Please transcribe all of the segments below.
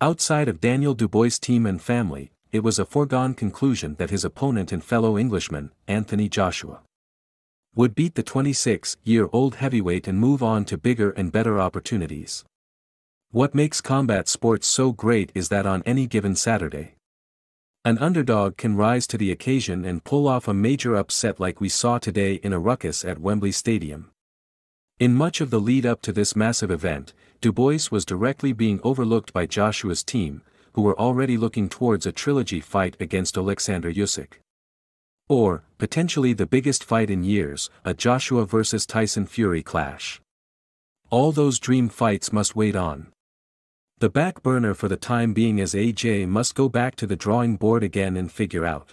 Outside of Daniel Dubois' team and family, it was a foregone conclusion that his opponent and fellow Englishman, Anthony Joshua, would beat the 26-year-old heavyweight and move on to bigger and better opportunities. What makes combat sports so great is that on any given Saturday, an underdog can rise to the occasion and pull off a major upset like we saw today in a ruckus at Wembley Stadium. In much of the lead-up to this massive event, Dubois was directly being overlooked by Joshua's team, who were already looking towards a trilogy fight against Alexander Usyk. Or, potentially the biggest fight in years, a Joshua vs Tyson Fury clash. All those dream fights must wait on the back burner for the time being, as AJ must go back to the drawing board again and figure out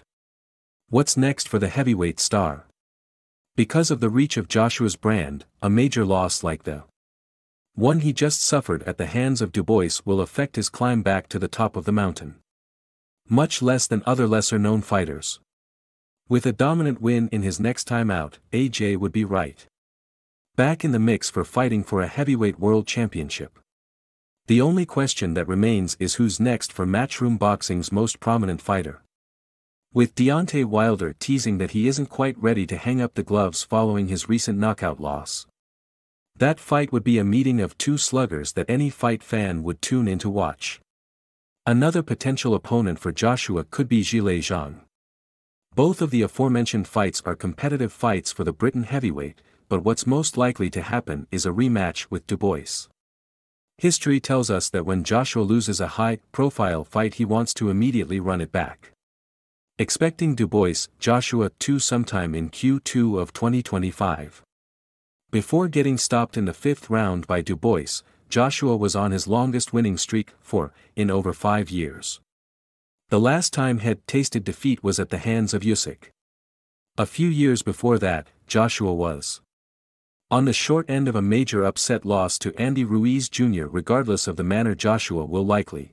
what's next for the heavyweight star. Because of the reach of Joshua's brand, a major loss like the one he just suffered at the hands of Dubois will affect his climb back to the top of the mountain much less than other lesser-known fighters. With a dominant win in his next time out, AJ would be right back in the mix for fighting for a heavyweight world championship. The only question that remains is who's next for Matchroom Boxing's most prominent fighter. With Deontay Wilder teasing that he isn't quite ready to hang up the gloves following his recent knockout loss, that fight would be a meeting of two sluggers that any fight fan would tune in to watch. Another potential opponent for Joshua could be Zhilei Zhang. Both of the aforementioned fights are competitive fights for the Briton heavyweight, but what's most likely to happen is a rematch with Dubois. History tells us that when Joshua loses a high-profile fight he wants to immediately run it back. Expecting Dubois, Joshua 2 sometime in Q2 of 2025. Before getting stopped in the 5th round by Dubois, Joshua was on his longest winning streak in over 5 years. The last time he'd tasted defeat was at the hands of Usyk. A few years before that, Joshua was on the short end of a major upset loss to Andy Ruiz Jr. Regardless of the manner, Joshua will likely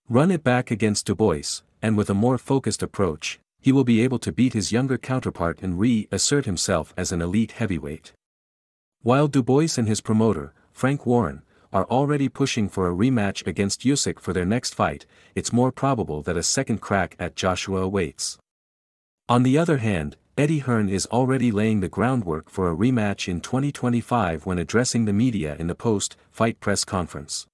run it back against Dubois, and with a more focused approach, he will be able to beat his younger counterpart and re-assert himself as an elite heavyweight. While Dubois and his promoter, Frank Warren, are already pushing for a rematch against Usyk for their next fight, it's more probable that a second crack at Joshua awaits. On the other hand, Eddie Hearn is already laying the groundwork for a rematch in 2025 when addressing the media in the post-fight press conference.